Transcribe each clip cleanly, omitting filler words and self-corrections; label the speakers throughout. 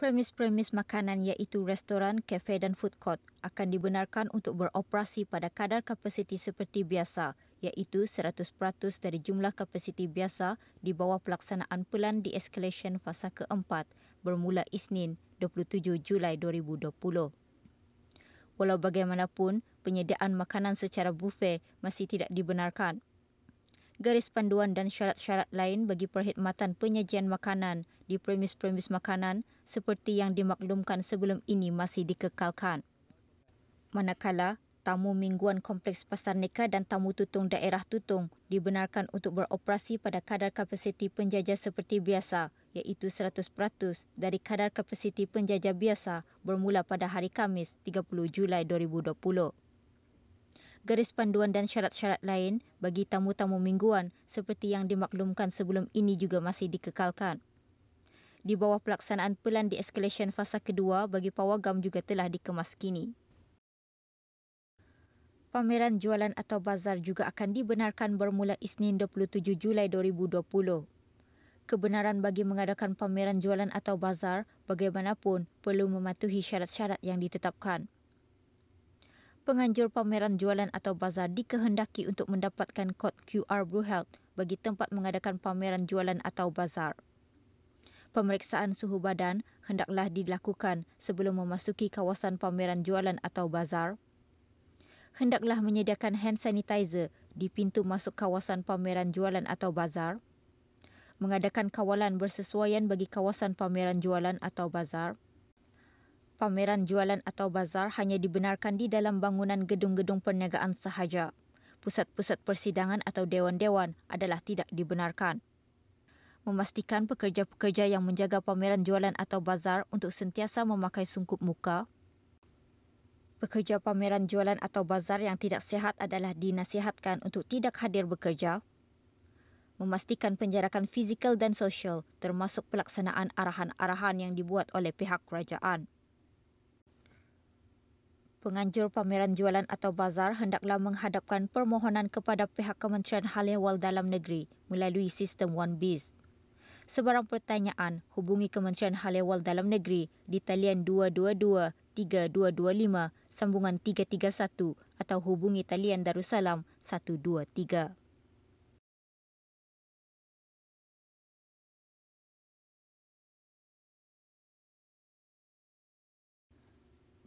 Speaker 1: Premis-premis makanan iaitu restoran, kafe dan food court akan dibenarkan untuk beroperasi pada kadar kapasiti seperti biasa iaitu 100% dari jumlah kapasiti biasa di bawah pelaksanaan pelan de-escalation fasa keempat bermula Isnin 27 Julai 2020. Walau bagaimanapun, penyediaan makanan secara bufet masih tidak dibenarkan. Garis panduan dan syarat-syarat lain bagi perkhidmatan penyajian makanan di premis-premis makanan seperti yang dimaklumkan sebelum ini masih dikekalkan. Manakala, tamu mingguan kompleks Pasar Neka dan tamu tutung daerah tutung dibenarkan untuk beroperasi pada kadar kapasiti penjajah seperti biasa iaitu 100% dari kadar kapasiti penjajah biasa bermula pada hari Khamis 30 Julai 2020. Garis panduan dan syarat-syarat lain bagi tamu-tamu mingguan seperti yang dimaklumkan sebelum ini juga masih dikekalkan. Di bawah pelaksanaan pelan de-escalation fasa kedua bagi pawagam juga telah dikemas kini. Pameran jualan atau bazar juga akan dibenarkan bermula Isnin 27 Julai 2020. Kebenaran bagi mengadakan pameran jualan atau bazar bagaimanapun perlu mematuhi syarat-syarat yang ditetapkan. Penganjur pameran jualan atau bazar dikehendaki untuk mendapatkan kod QR BruHealth bagi tempat mengadakan pameran jualan atau bazar. Pemeriksaan suhu badan hendaklah dilakukan sebelum memasuki kawasan pameran jualan atau bazar. Hendaklah menyediakan hand sanitizer di pintu masuk kawasan pameran jualan atau bazar. Mengadakan kawalan bersesuaian bagi kawasan pameran jualan atau bazar. Pameran jualan atau bazar hanya dibenarkan di dalam bangunan gedung-gedung perniagaan sahaja. Pusat-pusat persidangan atau dewan-dewan adalah tidak dibenarkan. Memastikan pekerja-pekerja yang menjaga pameran jualan atau bazar untuk sentiasa memakai sungkup muka. Pekerja pameran jualan atau bazar yang tidak sihat adalah dinasihatkan untuk tidak hadir bekerja. Memastikan penjarakan fizikal dan sosial termasuk pelaksanaan arahan-arahan yang dibuat oleh pihak kerajaan. Penganjur pameran jualan atau bazar hendaklah menghadapkan permohonan kepada pihak Kementerian Hal Ehwal Dalam Negeri melalui sistem OneBiz. Sebarang pertanyaan, hubungi Kementerian Hal Ehwal Dalam Negeri di talian 222-3225 sambungan 331 atau hubungi talian Darussalam 123.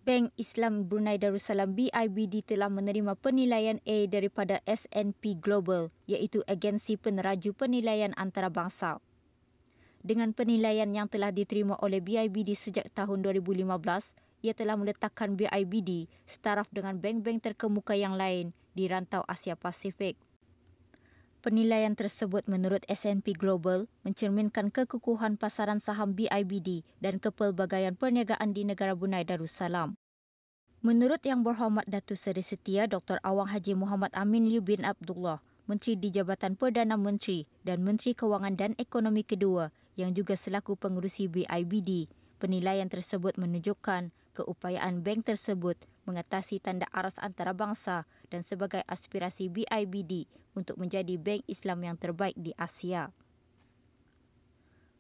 Speaker 1: Bank Islam Brunei Darussalam BIBD telah menerima penilaian A daripada S&P Global iaitu agensi peneraju penilaian antarabangsa. Dengan penilaian yang telah diterima oleh BIBD sejak tahun 2015, ia telah meletakkan BIBD setaraf dengan bank-bank terkemuka yang lain di rantau Asia Pasifik. Penilaian tersebut menurut S&P Global mencerminkan kekukuhan pasaran saham BIBD dan kepelbagaian perniagaan di negara Brunei Darussalam. Menurut Yang Berhormat Datuk Seri Setia Dr. Awang Haji Muhammad Amin Liu bin Abdullah, Menteri di Jabatan Perdana Menteri dan Menteri Kewangan dan Ekonomi kedua yang juga selaku pengerusi BIBD, penilaian tersebut menunjukkan keupayaan bank tersebut mengatasi tanda aras antarabangsa dan sebagai aspirasi BIBD untuk menjadi bank Islam yang terbaik di Asia.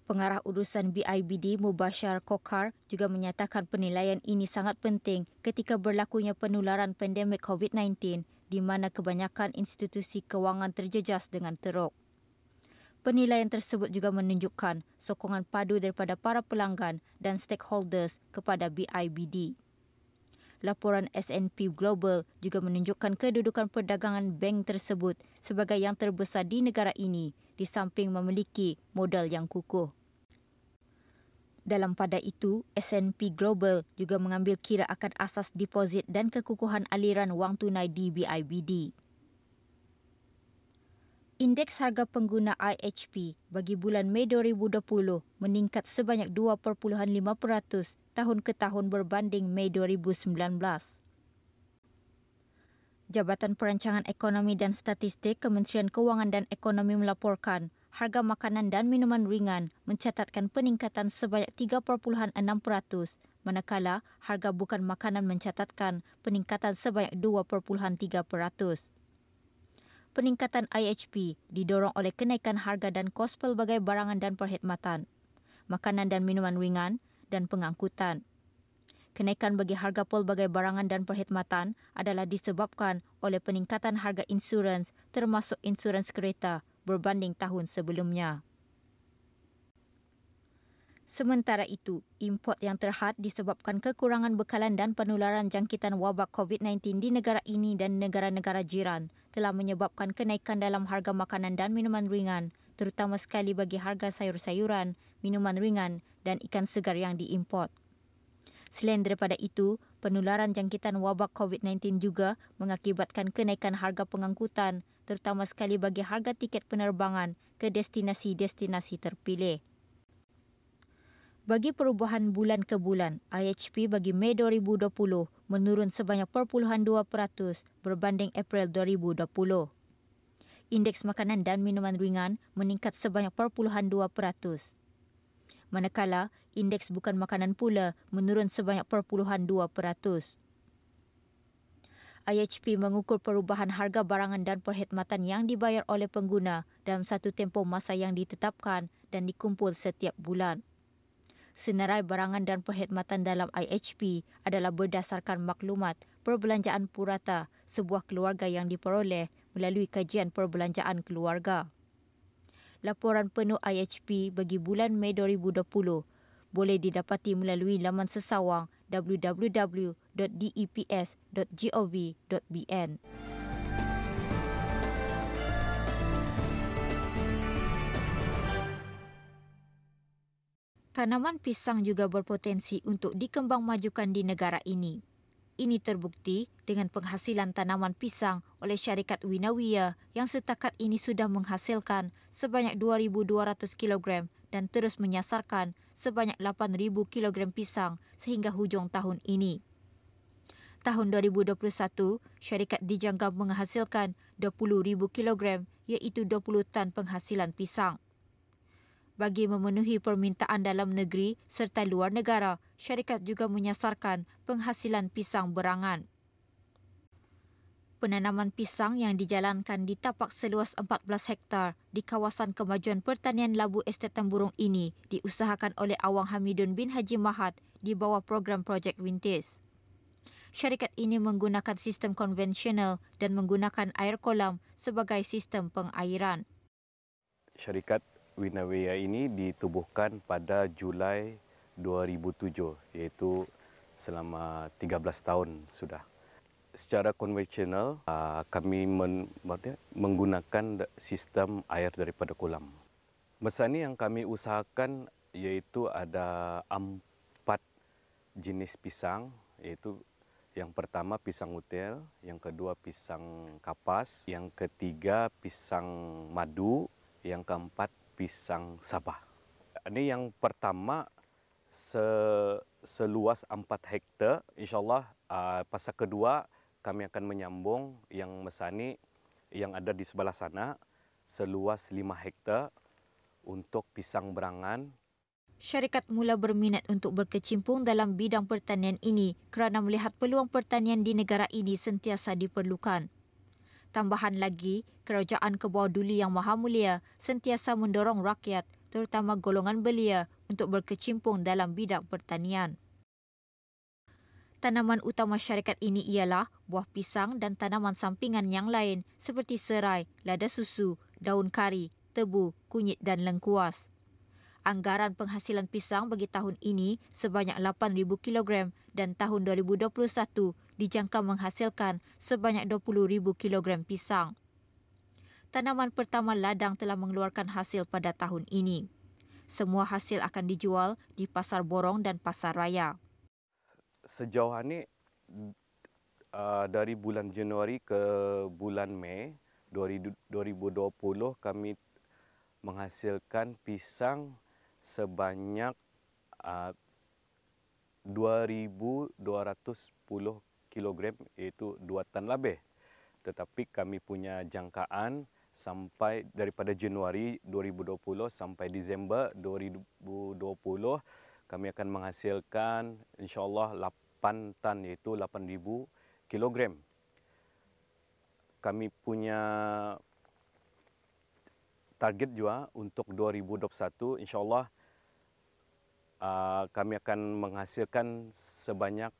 Speaker 1: Pengarah urusan BIBD Mubashir Kokhar juga menyatakan penilaian ini sangat penting ketika berlakunya penularan pandemik COVID-19 di mana kebanyakan institusi kewangan terjejas dengan teruk. Penilaian tersebut juga menunjukkan sokongan padu daripada para pelanggan dan stakeholders kepada BIBD. Laporan S&P Global juga menunjukkan kedudukan perdagangan bank tersebut sebagai yang terbesar di negara ini di samping memiliki modal yang kukuh. Dalam pada itu, S&P Global juga mengambil kira akan asas deposit dan kekukuhan aliran wang tunai di BIBD. Indeks harga pengguna IHP bagi bulan Mei 2020 meningkat sebanyak 2.5% tahun ke tahun berbanding Mei 2019. Jabatan Perancangan Ekonomi dan Statistik Kementerian Kewangan dan Ekonomi melaporkan harga makanan dan minuman ringan mencatatkan peningkatan sebanyak 3.6%, manakala harga bukan makanan mencatatkan peningkatan sebanyak 2.3%. Peningkatan IHP didorong oleh kenaikan harga dan kos pelbagai barangan dan perkhidmatan. Makanan dan minuman ringan dan pengangkutan. Kenaikan bagi harga pelbagai barangan dan perkhidmatan adalah disebabkan oleh peningkatan harga insurans termasuk insurans kereta berbanding tahun sebelumnya. Sementara itu, import yang terhad disebabkan kekurangan bekalan dan penularan jangkitan wabak COVID-19 di negara ini dan negara-negara jiran telah menyebabkan kenaikan dalam harga makanan dan minuman ringan, terutama sekali bagi harga sayur-sayuran, minuman ringan dan ikan segar yang diimport. Selain daripada itu, penularan jangkitan wabak COVID-19 juga mengakibatkan kenaikan harga pengangkutan, terutama sekali bagi harga tiket penerbangan ke destinasi-destinasi terpilih. Bagi perubahan bulan ke bulan, IHP bagi Mei 2020 menurun sebanyak 0.2% berbanding April 2020. Indeks makanan dan minuman ringan meningkat sebanyak 0.2%. Manakala, indeks bukan makanan pula menurun sebanyak 0.2%. IHP mengukur perubahan harga barangan dan perkhidmatan yang dibayar oleh pengguna dalam satu tempoh masa yang ditetapkan dan dikumpul setiap bulan. Senarai barangan dan perkhidmatan dalam IHP adalah berdasarkan maklumat perbelanjaan purata sebuah keluarga yang diperoleh melalui kajian perbelanjaan keluarga. Laporan penuh IHP bagi bulan Mei 2020 boleh didapati melalui laman sesawang www.deps.gov.bn. Tanaman pisang juga berpotensi untuk dikembangmajukan di negara ini. Ini terbukti dengan penghasilan tanaman pisang oleh syarikat Winawiya yang setakat ini sudah menghasilkan sebanyak 2,200 kilogram dan terus menyasarkan sebanyak 8,000 kilogram pisang sehingga hujung tahun ini. Tahun 2021, syarikat dijangka menghasilkan 20,000 kilogram iaitu 20 tan penghasilan pisang. Bagi memenuhi permintaan dalam negeri serta luar negara, syarikat juga menyasarkan penghasilan pisang berangan. Penanaman pisang yang dijalankan di tapak seluas 14 hektar di kawasan kemajuan pertanian Labu Estet Temburong ini diusahakan oleh Awang Hamidun bin Haji Mahat di bawah program Projek Wintis. Syarikat ini menggunakan sistem konvensional dan menggunakan air kolam sebagai sistem pengairan.
Speaker 2: Syarikat Winawiya ini ditubuhkan pada Julai 2007, iaitu selama 13 tahun sudah. Secara konvensional, kami menggunakan sistem air daripada kolam. Masa ini yang kami usahakan iaitu ada 4 jenis pisang, iaitu yang pertama pisang utel, yang kedua pisang kapas, yang ketiga pisang madu, yang keempat pisang Sabah. Ini yang pertama seluas 4 hektar. InsyaAllah fasa kedua kami akan menyambung yang mesani yang ada di sebelah sana seluas 5 hektar untuk pisang berangan.
Speaker 1: Syarikat mula berminat untuk berkecimpung dalam bidang pertanian ini kerana melihat peluang pertanian di negara ini sentiasa diperlukan. Tambahan lagi, Kerajaan ke bawah Duli Yang Maha Mulia sentiasa mendorong rakyat, terutama golongan belia, untuk berkecimpung dalam bidang pertanian. Tanaman utama syarikat ini ialah buah pisang dan tanaman sampingan yang lain seperti serai, lada susu, daun kari, tebu, kunyit dan lengkuas. Anggaran penghasilan pisang bagi tahun ini sebanyak 8,000 kilogram dan tahun 2021 dijangka menghasilkan sebanyak 20,000 kilogram pisang. Tanaman pertama ladang telah mengeluarkan hasil pada tahun ini. Semua hasil akan dijual di Pasar Borong dan Pasar Raya.
Speaker 2: Sejauh ini dari bulan Januari ke bulan Mei 2020 kami menghasilkan pisang sebanyak 2,210 kilogram, iaitu 2 tan lebih. Tetapi kami punya jangkaan sampai daripada Januari 2020 sampai Disember 2020 kami akan menghasilkan insyaAllah 8 tan, iaitu 8,000 kilogram. Kami punya target juga untuk 2021 insyaAllah kami akan menghasilkan sebanyak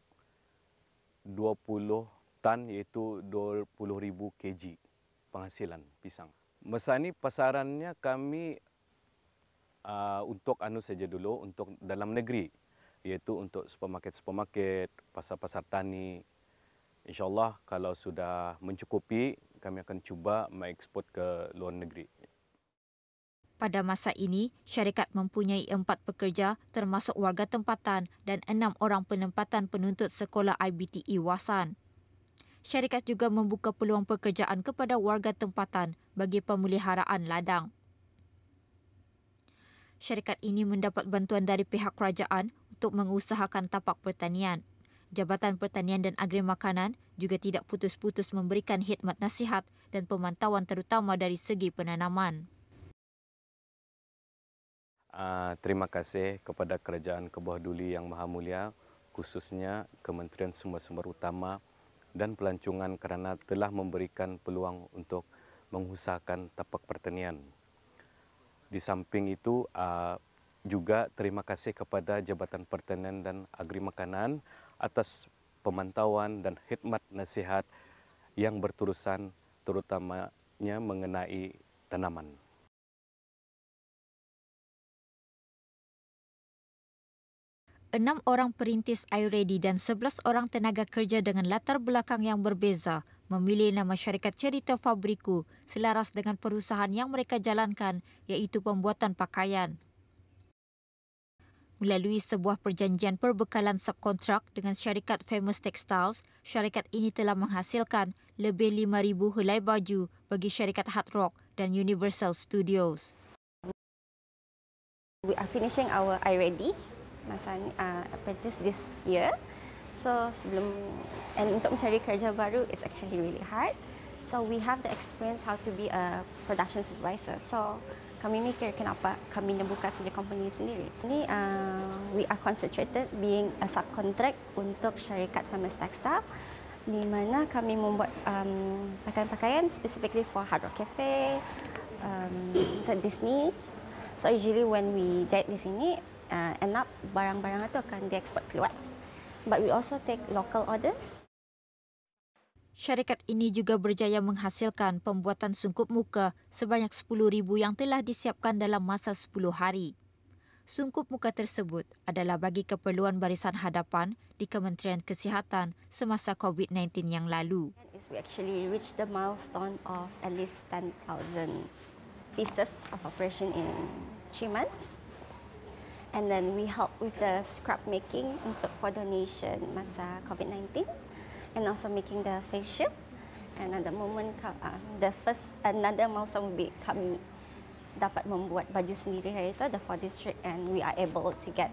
Speaker 2: 20 tan, iaitu 20,000 kg penghasilan pisang. Masa ni pasarannya kami untuk saja dulu, untuk dalam negeri, iaitu untuk supermarket-supermarket, pasar-pasar tani. InsyaAllah kalau sudah mencukupi, kami akan cuba mengeksport ke luar negeri.
Speaker 1: Pada masa ini, syarikat mempunyai 4 pekerja termasuk warga tempatan dan 6 orang penempatan penuntut sekolah IBTE Wasan. Syarikat juga membuka peluang pekerjaan kepada warga tempatan bagi pemeliharaan ladang. Syarikat ini mendapat bantuan dari pihak kerajaan untuk mengusahakan tapak pertanian. Jabatan Pertanian dan Agri Makanan juga tidak putus-putus memberikan khidmat nasihat dan pemantauan terutama dari segi penanaman.
Speaker 2: Terima kasih kepada Kerajaan Kebawah Duli Yang Maha Mulia, khususnya Kementerian Sumber-Sumber Utama dan Pelancongan kerana telah memberikan peluang untuk mengusahakan tapak pertanian. Di samping itu, juga terima kasih kepada Jabatan Pertanian dan Agri Makanan atas pemantauan dan khidmat nasihat yang berterusan, terutamanya mengenai tanaman.
Speaker 1: Enam orang perintis iReady dan 11 orang tenaga kerja dengan latar belakang yang berbeza memilih nama syarikat Cerita Fabriku selaras dengan perusahaan yang mereka jalankan, iaitu pembuatan pakaian. Melalui sebuah perjanjian perbekalan subkontrak dengan syarikat Famous Textiles, syarikat ini telah menghasilkan lebih 5,000 helai baju bagi syarikat Hard Rock dan Universal Studios.
Speaker 3: We are finishing our iReady masa apprentice this year. So untuk mencari kerja baru, it's actually really hard. So we have the experience how to be a production supervisor. So kami mikir kenapa kami nak buka saja company sendiri. Ini we are concentrated being a subcontract untuk syarikat Famous Textile, di mana kami membuat pakaian-pakaian specifically for Hard Rock Cafe, Disney. So usually when we jahit di sini, end up barang-barang itu akan diekspor keluar. But we also take local orders.
Speaker 1: Syarikat ini juga berjaya menghasilkan pembuatan sungkup muka sebanyak 10,000 yang telah disiapkan dalam masa 10 hari. Sungkup muka tersebut adalah bagi keperluan barisan hadapan di Kementerian Kesihatan semasa COVID-19 yang lalu.
Speaker 3: We actually reached the milestone of at least 10,000 pieces of operation in 3 months. And then we help with the scrap making for donation masa COVID-19, and also making the face shield. And at the moment, another milestone will be kami dapat membuat baju sendiri hari itu, the 4 district, and we are able to get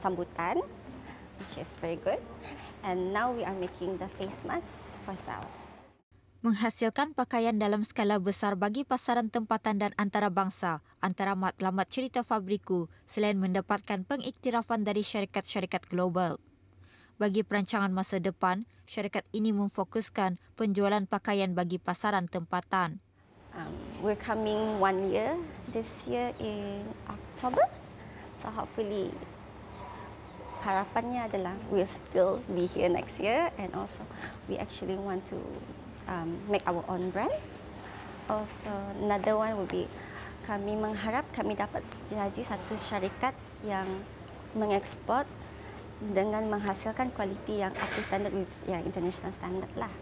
Speaker 3: sambutan, which is very good. And now we are making the face mask for sale.
Speaker 1: Menghasilkan pakaian dalam skala besar bagi pasaran tempatan dan antarabangsa antara matlamat Cerita Fabriku selain mendapatkan pengiktirafan dari syarikat-syarikat global. Bagi perancangan masa depan, syarikat ini memfokuskan penjualan pakaian bagi pasaran tempatan.
Speaker 3: We're coming 1 year this year in October, so hopefully harapannya adalah we'll still be here next year, and also we actually want to make our own brand. Also, another one will be kami mengharap kami dapat jadi satu syarikat yang mengekspor dengan menghasilkan kualiti yang up to standard with international standard lah.